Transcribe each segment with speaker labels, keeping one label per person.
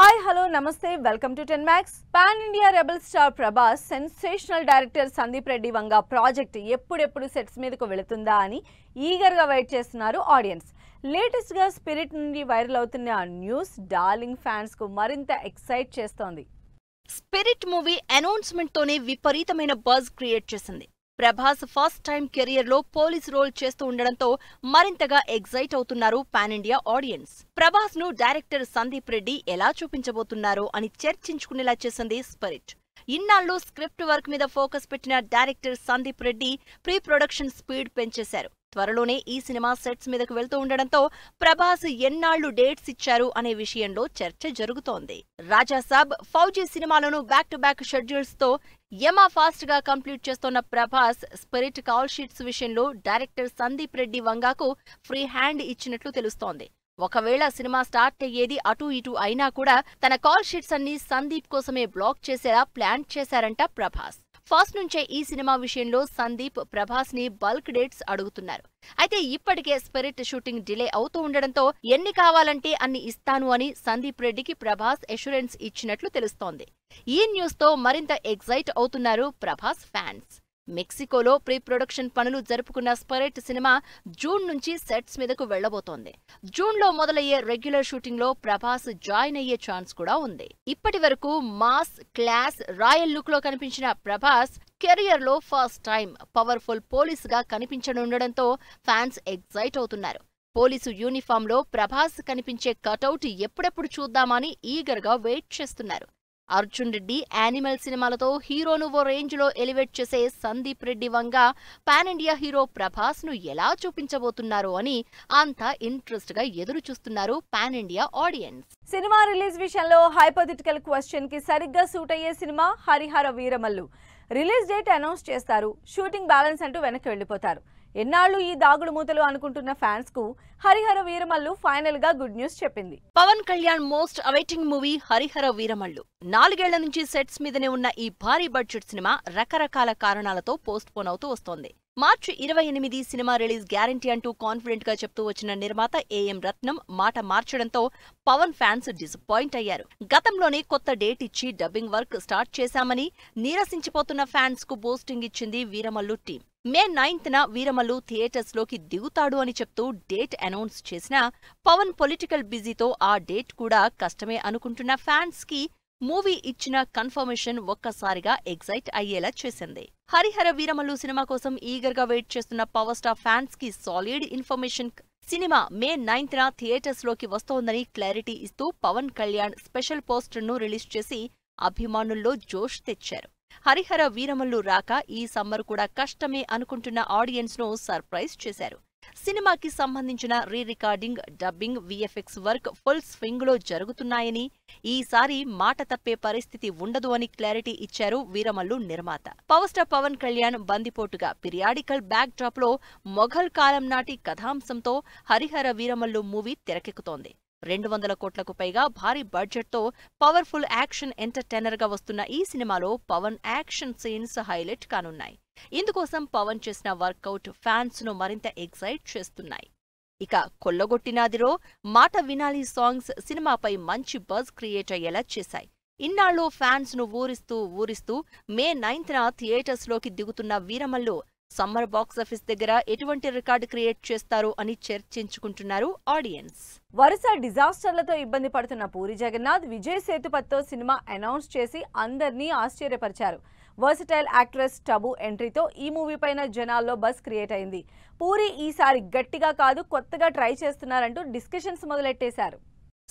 Speaker 1: Hi, hello, namaste, welcome to 10 Max. Pan India Rebel star Prabhas, sensational director Sandeep Reddy Vanga project ఎప్పుడెప్పుడు sets మీదకు వెళుతుందా అని eager గా wait చేస్తున్నారు audience. Latest గా spirit నుండి viral అవుతున్న న్యూస్ డార్లింగ్ ఫ్యాన్స్ కు మరింత ఎక్సైట్ చేస్తోంది.
Speaker 2: స్పిరిట్ మూవీ అనౌన్స్మెంట్ తోనే విపరీతమైన బజ్ క్రియేట్ చేసింది. ప్రభాస్ ఫస్ట్ టైం కెరియర్ లో పోలీస్ రోల్ చేస్తూ ఉండడంతో మరింతగా ఎగ్జైట్ అవుతున్నారు పాన్ ఇండియా ఆడియన్స్. ప్రభాస్ ను డైరెక్టర్ సందీప్ రెడ్డి ఎలా చూపించబోతున్నారో అని చర్చించుకునేలా చేసింది స్పిరిట్. ఇన్నాళ్ళు స్క్రిప్ట్ వర్క్ మీద ఫోకస్ పెట్టిన director Sandeep Reddy pre production speed పెంచేశారు. త్వరలోనే ఈ సినిమా సెట్స్ మీదకు వెళ్తూ ఉండడంతో ప్రభాస్ ఎన్నాళ్లు డేట్స్ ఇచ్చారు అనే విషయంలో చర్చ జరుగుతోంది. రాజాసాబ్, ఫౌజీ సినిమాలను బ్యాక్ టు బ్యాక్ షెడ్యూల్స్ తో యమా ఫాస్ట్ గా కంప్లీట్ చేస్తోన్న ప్రభాస్ స్పిరిట్ కాల్ షీట్స్ విషయంలో డైరెక్టర్ సందీప్ రెడ్డి వంగాకు ఫ్రీ హ్యాండ్ ఇచ్చినట్లు తెలుస్తోంది. ఒకవేళ సినిమా స్టార్ట్ అయ్యేది అటూ ఇటూ అయినా కూడా తన కాల్ షీట్స్ అన్ని సందీప్ కోసమే బ్లాక్ చేసేలా ప్లాన్ చేశారంట ప్రభాస్. ఫస్ట్ నుంచే ఈ సినిమా విషయంలో సందీప్ ప్రభాస్ ని బల్క్ డేట్స్ అడుగుతున్నారు. అయితే ఇప్పటికే స్పిరిట్ షూటింగ్ డిలే అవుతూ ఉండడంతో ఎన్ని కావాలంటే అన్ని ఇస్తాను అని సందీప్ రెడ్డికి ప్రభాస్ ఎష్యూరెన్స్ ఇచ్చినట్లు తెలుస్తోంది. ఈ న్యూస్ తో మరింత ఎగ్జైట్ అవుతున్నారు ప్రభాస్ ఫ్యాన్స్. మెక్సికోలో ప్రీ ప్రొడక్షన్ పనులు జరుపుకున్న స్పిరిట్ సినిమా జూన్ నుంచి సెట్స్ మీదకు వెళ్లబోతోంది. జూన్ లో మొదలయ్యే రెగ్యులర్ షూటింగ్ లో ప్రభాస్ జాయిన్ అయ్యే ఛాన్స్ కూడా ఉంది. ఇప్పటి వరకు మాస్, క్లాస్, రాయల్ లుక్ లో కనిపించిన ప్రభాస్ కెరియర్ లో ఫస్ట్ టైం పవర్ఫుల్ పోలీస్ గా కనిపించనుండడంతో ఫ్యాన్స్ ఎగ్జైట్ అవుతున్నారు. పోలీసు యూనిఫామ్ లో ప్రభాస్ కనిపించే కటౌట్ ఎప్పుడెప్పుడు చూద్దామని ఈగర్ గా వెయిట్ చేస్తున్నారు. అర్జున్ రెడ్డి, యానిమల్ సినిమాలతో హీరోను ఓ రేంజ్ లో ఎలివేట్ చేసే Sandeep Reddy Vanga pan India hero Prabhas ను ఎలా చూపించబోతున్నారు అని అంతా ఇంట్రెస్ట్ గా ఎదురు చూస్తున్నారు pan India audience.
Speaker 1: Cinema release విషయంలో హైపోథెటికల్ క్వశ్చన్ కి సరిగ్గా సూట్ అయ్యే cinema Harihara Veeramallu. Release date announce చేస్తారు, షూటింగ్ బ్యాలెన్స్ అంటూ వెనక్కి వెళ్లిపోతారు. ఎన్నాళ్లు ఈ దాగుడు మూతలు అనుకుంటున్న ఫ్యాన్స్ కు హరిహర వీరమల్లు ఫైనల్ గా గుడ్ న్యూస్ చెప్పింది.
Speaker 2: Pawan Kalyan most awaiting movie Harihara Veeramallu. 4 ఏళ్ల నుంచి సెట్స్ మీదనే ఉన్న ఈ భారీ బడ్జెట్ సినిమా రకరకాల కారణాలతో పోస్ట్ పోన్ అవుతూ వస్తోంది. మార్చి 28 సినిమా రిలీజ్ గ్యారంటీ అంటూ కాన్ఫిడెంట్ గా చెప్తూ వచ్చిన నిర్మాత ఏఎం రత్నం మాట మార్చడంతో పవన్ ఫ్యాన్స్ డిసప్పాయింట్ అయ్యారు. గతంలోనే కొత్త డేట్ ఇచ్చి డబ్బింగ్ వర్క్ స్టార్ట్ చేశామని నీరసించిపోతున్న ఫ్యాన్స్ కు బూస్టింగ్ ఇచ్చింది వీరమల్లు టీం. మే 9న వీరమల్లు థియేటర్స్ లోకి దిగుతాడు అని చెప్తూ డేట్ అనౌన్స్ చేసినా పవన్ పొలిటికల్ బిజీతో ఆ డేట్ కూడా కష్టమే అనుకుంటున్న ఫ్యాన్స్ కి మూవీ ఇచ్చిన కన్ఫర్మేషన్ ఒక్కసారిగా ఎగ్జైట్ అయ్యేలా చేసింది. హరిహర వీరమల్లు సినిమా కోసం ఈగర్ గా వెయిట్ చేస్తున్న పవర్ స్టార్ ఫ్యాన్స్ కి సాలిడ్ ఇన్ఫర్మేషన్. సినిమా మే 9న థియేటర్స్ లోకి వస్తోందని క్లారిటీ ఇస్తూ పవన్ కళ్యాణ్ స్పెషల్ పోస్టర్ ను రిలీజ్ చేసి అభిమానుల్లో జోష్ తెచ్చారు. హరిహర వీరమల్లు రాక ఈ సమ్మర్ కూడా కష్టమే అనుకుంటున్న ఆడియన్స్ ను సర్ప్రైజ్ చేశారు. సినిమాకి సంబంధించిన re recording, dubbing, VFX work full swing లో జరుగుతున్నాయని, ఈసారి మాట తప్పే పరిస్థితి ఉండదు అని క్లారిటీ ఇచ్చారు వీరమల్లు నిర్మాత. పవర్ స్టార్ పవన్ కళ్యాణ్ బందిపోటుగా పిరియాడికల్ బ్యాక్ డ్రాప్ లో మొఘల్ కాలం నాటి కథాంశంతో హరిహర వీరమల్లు మూవీ తెరకెక్కుతోంది. 200 కోట్లకు పైగా భారీ బడ్జెట్ తో పవర్ఫుల్ యాక్షన్ ఎంటర్టైనర్ గా వస్తున్న ఈ సినిమాలో పవన్ యాక్షన్ సీన్స్ హైలైట్ కానున్నాయి. ఇందుకోసం పవన్ చేసిన వర్కౌట్ ఫ్యాన్స్ ను మరింత ఎక్సైట్ చేస్తున్నాయి. ఇక కొల్లగొట్టినాదిరో, మాట వినాలి సాంగ్స్ సినిమాపై మంచి బజ్ క్రియేట్ అయ్యేలా చేశాయి. ఇన్నాళ్ళు ఫ్యాన్స్ ను ఊరిస్తూ మే 9న థియేటర్స్ లోకి దిగుతున్న వీరమల్లు సమ్మర్ బాక్సాఫీస్ దగ్గర ఎటువంటి రికార్డు క్రియేట్ చేస్తారు అని చర్చించుకుంటున్నారు ఆడియన్స్.
Speaker 1: వరుస డిజాస్టర్లతో ఇబ్బంది పడుతున్న పూరి జగన్నాథ్ విజయ్ సేతుపతితో సినిమా అనౌన్స్ చేసి అందర్నీ ఆశ్చర్యపరిచారు. వర్సటైల్ యాక్ట్రెస్ టబు ఎంట్రీతో ఈ మూవీ పైన జనాల్లో బజ్ క్రియేట్ అయింది. పూరి ఈసారి గట్టిగా కాదు కొత్తగా ట్రై చేస్తున్నారంటూ డిస్కషన్స్ మొదలెట్టేశారు.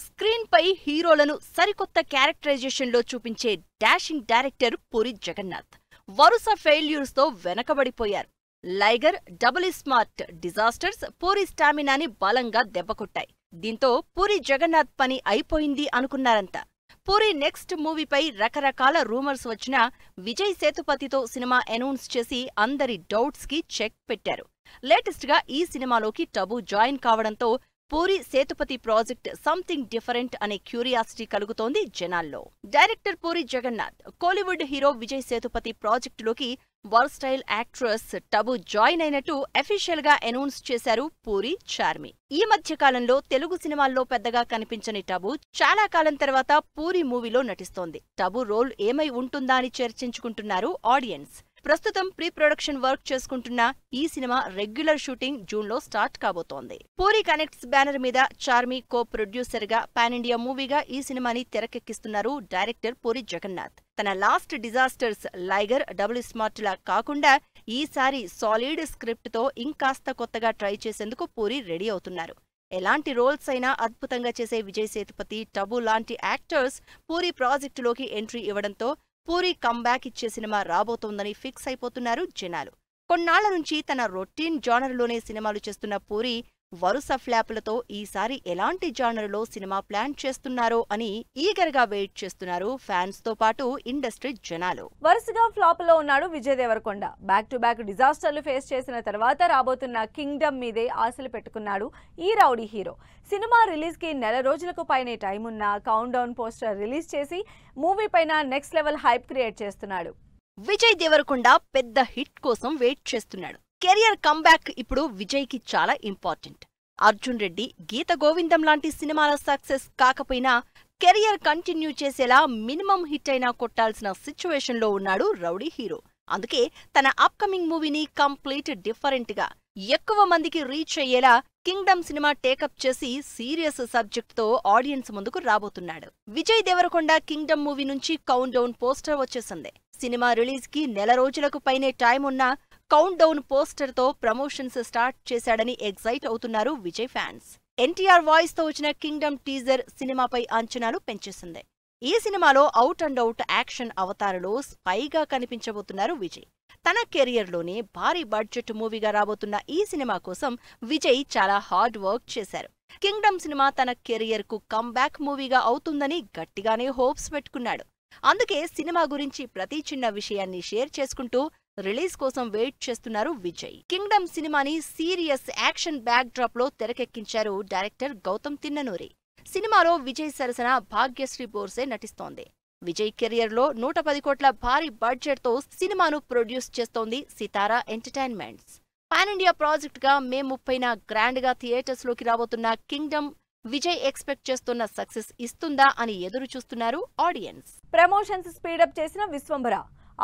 Speaker 2: స్క్రీన్ పై హీరోలను సరికొత్త క్యారెక్టరైజేషన్ లో చూపించే డాషింగ్ డైరెక్టర్ పూరి జగన్నాథ్ వరుస ఫెయిల్యూర్స్ తో వెనకబడిపోయారు. లైగర్, డబుల్ స్మార్ట్ డిజాస్టర్స్ పూరి స్టామినాని బలంగా దెబ్బకొట్టాయి. దీంతో పూరి జగన్నాథ్ పని అయిపోయింది అనుకున్నారంతా. పూరి నెక్స్ట్ మూవీపై రకరకాల రూమర్స్ వచ్చినా విజయ్ సేతుపతితో సినిమా అనౌన్స్ చేసి అందరి డౌట్స్ కి చెక్ పెట్టారు. లేటెస్ట్ గా ఈ సినిమాలోకి టబు జాయిన్ కావడంతో Puri Sethupathi project something different అనే క్యూరియాసిటీ కలుగుతోంది జనాల్లో. డైరెక్టర్ పూరి జగన్నాథ్ కోలీవుడ్ హీరో విజయ్ సేతుపతి ప్రాజెక్టులోకి వర్స్టైల్ యాక్ట్రెస్ టబు జాయిన్ అయినట్టు అఫీషియల్ గా అనౌన్స్ చేశారు పూరి, చార్మి. ఈ మధ్య కాలంలో తెలుగు సినిమాల్లో పెద్దగా కనిపించని టబు చాలా కాలం తర్వాత పూరి మూవీలో నటిస్తోంది. టబు రోల్ ఏమై ఉంటుందా అని చర్చించుకుంటున్నారు ఆడియన్స్. ప్రస్తుతం ప్రీ ప్రొడక్షన్ వర్క్ చేసుకుంటున్న ఈ సినిమా రెగ్యులర్ షూటింగ్ జూన్లో స్టార్ట్ కాబోతోంది. పూరి కనెక్ట్స్ బ్యానర్ మీద చార్మి కో ప్రొడ్యూసర్ గా పాన్ ఇండియా మూవీగా ఈ సినిమాని తెరకెక్కిస్తున్నారు డైరెక్టర్ పూరి జగన్నాథ్. తన లాస్ట్ డిజాస్టర్స్ లైగర్, డబుల్ స్మార్ట్ లా కాకుండా ఈసారి సాలిడ్ స్క్రిప్ట్ తో ఇంకాస్త కొత్తగా ట్రై చేసేందుకు పూరి రెడీ అవుతున్నారు. ఎలాంటి రోల్స్ అయినా అద్భుతంగా చేసే విజయ్ సేతుపతి, టబు లాంటి యాక్టర్స్ పూరి ప్రాజెక్టులోకి ఎంట్రీ ఇవ్వడంతో పూరి కంబ్యాక్ ఇచ్చే సినిమా రాబోతోందని ఫిక్స్ అయిపోతున్నారు జనాలు. కొన్నాళ్ల నుంచి తన రొటీన్ జానర్లోనే సినిమాలు చేస్తున్న పూరి వరుస ఫ్లాపులతో ఈసారి ఎలాంటి జానర్లో సినిమా ప్లాన్ చేస్తున్నారో అని ఈగర్గా వెయిట్ చేస్తున్నారు ఫ్యాన్స్ తో పాటు ఇండస్ట్రీ జనాలు.
Speaker 1: వరుసగా ఫ్లాప్ లో ఉన్నాడు Vijay Deverakonda. Back to back డిజాస్టర్లు ఫేస్ చేసిన తర్వాత రాబోతున్న కింగ్డమ్ మీదే ఆశలు పెట్టుకున్నాడు ఈ రౌడీ హీరో. సినిమా రిలీజ్ కి నెల రోజులకు పైనే టైం ఉన్న కౌంట్ డౌన్ పోస్టర్ రిలీజ్ చేసి మూవీ పైన నెక్స్ట్ లెవెల్ హైప్ క్రియేట్ చేస్తున్నాడు.
Speaker 2: విజయ్ దేవరకొండ పెద్ద హిట్ కోసం వెయిట్ చేస్తున్నాడు. కెరియర్ కంబ్యాక్ ఇప్పుడు విజయ్ కి చాలా ఇంపార్టెంట్. అర్జున్ రెడ్డి, గీత గోవిందం లాంటి సినిమాల సక్సెస్ కాకపోయినా కెరియర్ కంటిన్యూ చేసేలా మినిమం హిట్ అయినా కొట్టాల్సిన సిచ్యువేషన్ లో ఉన్నాడు రౌడీ హీరో. అందుకే తన అప్కమింగ్ మూవీని కంప్లీట్ డిఫరెంట్ గా ఎక్కువ మందికి రీచ్ అయ్యేలా కింగ్డమ్ సినిమా టేకప్ చేసి సీరియస్ సబ్జెక్ట్ తో ఆడియన్స్ ముందుకు రాబోతున్నాడు. విజయ్ దేవరకొండ కింగ్డమ్ మూవీ నుంచి కౌంట్ డౌన్ పోస్టర్ వచ్చేసింది. సినిమా రిలీజ్ కి నెల రోజులకు పైనే టైం ఉన్న కౌంట్ డౌన్ పోస్టర్ తో ప్రమోషన్స్ స్టార్ట్ చేశాడని ఎగ్జైట్ అవుతున్నారు విజయ్ ఫ్యాన్స్. ఎన్టీఆర్ వాయిస్ తో వచ్చిన కింగ్డమ్ టీజర్ సినిమాపై అంచనాలు పెంచేసింది. ఈ సినిమాలో అవుట్ అండ్ అవుట్ యాక్షన్ అవతారలో స్పైగా కనిపించబోతున్నారు విజయ్. తన కెరియర్లోనే భారీ బడ్జెట్ మూవీగా రాబోతున్న ఈ సినిమా కోసం విజయ్ చాలా హార్డ్ వర్క్ చేశారు. కింగ్డమ్ సినిమా తన కెరియర్ కు కంబ్యాక్ మూవీగా అవుతుందని గట్టిగానే హోప్స్ పెట్టుకున్నాడు. అందుకే సినిమా గురించి ప్రతి చిన్న విషయాన్ని షేర్ చేసుకుంటూ రిలీజ్ కోసం వెయిట్ చేస్తున్నారు విజయ్. కింగ్డమ్ సినిమాని సీరియస్ యాక్షన్ బ్యాక్ డ్రాప్ లో తెరకెక్కించారు డైరెక్టర్ గౌతమ్ తిన్ననూరి. సినిమాలో విజయ్ సరసన భాగ్యశ్రీ బోర్సే నటిస్తోంది. విజయ్ కెరియర్ లో 110 కోట్ల భారీ బడ్జెట్ తో సినిమాను ప్రొడ్యూస్ చేస్తోంది సితారా ఎంటర్టైన్మెంట్స్. పాన్ ఇండియా ప్రాజెక్ట్ గా మే 30న గ్రాండ్ గా థియేటర్స్ లోకి రాబోతున్న కింగ్డమ్ విజయ్ ఎక్స్పెక్ట్ చేస్తున్న సక్సెస్ ఇస్తుందా అని ఎదురు చూస్తున్నారు ఆడియన్స్.
Speaker 1: ప్రమోషన్స్ స్పీడప్ చేసిన Vishwambhara,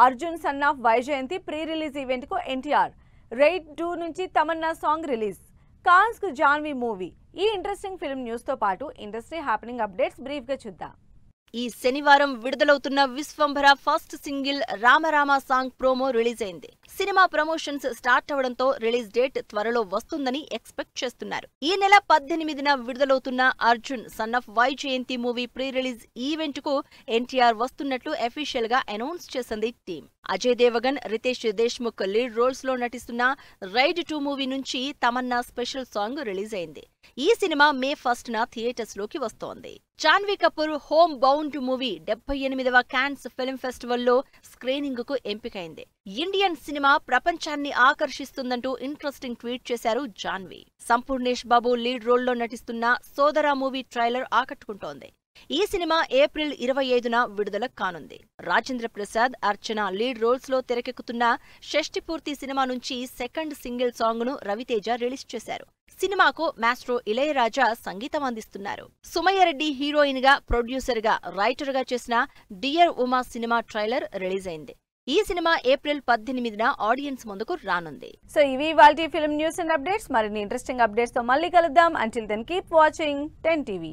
Speaker 1: Arjun son of Vyjayanthi pre release event కు ఎన్టీఆర్, రైడ్ 2 నుంచి తమన్నా సాంగ్ రిలీజ్, కాన్స్ కు జాన్వీ మూవీ. ఈ ఇంట్రెస్టింగ్ ఫిల్మ్ న్యూస్ తో పాటు ఇండస్ట్రీ హ్యాపెనింగ్ అప్డేట్స్ బ్రీఫ్ గా చూద్దాం.
Speaker 2: ఈ శనివారం విడుదలవుతున్న Vishwambhara first single రామరామ song promo release అయింది. సినిమా ప్రమోషన్స్ స్టార్ట్ అవడంతో రిలీజ్ డేట్ త్వరలో వస్తుందని ఎక్స్పెక్ట్ చేస్తున్నారు. ఈ నెల 18న విడుదలవుతున్న Arjun son of Vyjayanthi movie pre release event కు ఎన్టీఆర్ వస్తున్నట్లు అఫీషియల్ గా అనౌన్స్ చేసింది team. Ajay Devgan, Riteish Deshmukh lead roles లో నటిస్తున్న రైడ్ 2 మూవీ నుంచి తమన్నా స్పెషల్ సాంగ్ రిలీజ్ అయింది. ఈ సినిమా మే 1న థియేటర్స్ లోకి వస్తోంది. Janhvi Kapoor Homebound movie 78వ కాన్స్ ఫిల్మ్ ఫెస్టివల్ లో స్క్రీనింగ్ కు ఎంపికైంది. ఇండియన్ సినిమా ప్రపంచాన్ని ఆకర్షిస్తుందంటూ ఇంట్రెస్టింగ్ ట్వీట్ చేశారు జాన్వీ. సంపూర్ణేష్ బాబు లీడ్ రోల్లో నటిస్తున్న సోదరా మూవీ ట్రైలర్ ఆకట్టుకుంటోంది. ఈ సినిమా ఏప్రిల్ 25న విడుదల కానుంది. రాజేంద్ర ప్రసాద్, అర్చన లీడ్ రోల్స్ లో తెరకెక్కుతున్న షష్ఠిపూర్తి సినిమా నుంచి సెకండ్ సింగిల్ సాంగ్ ను రవితేజ రిలీజ్ చేశారు. సినిమాకు మాస్ట్రో ఇళయరాజా సంగీతం అందిస్తున్నారు. సుమయ్యరెడ్డి హీరోయిన్ గా, ప్రొడ్యూసర్ గా, రైటర్ గా చేసిన dear Uma cinema trailer release అయింది. ఈ సినిమా ఏప్రిల్ 18న ఆడియన్స్ ముందుకు రానుంది.
Speaker 1: సో ఇవి ఇవాల్టి ఫిల్మ్ న్యూస్ అండ్ అప్డేట్స్. మరిన్ని ఇంట్రెస్టింగ్ అప్డేట్స్ తో మళ్ళీ కలుద్దాం. Until then keep watching 10 TV.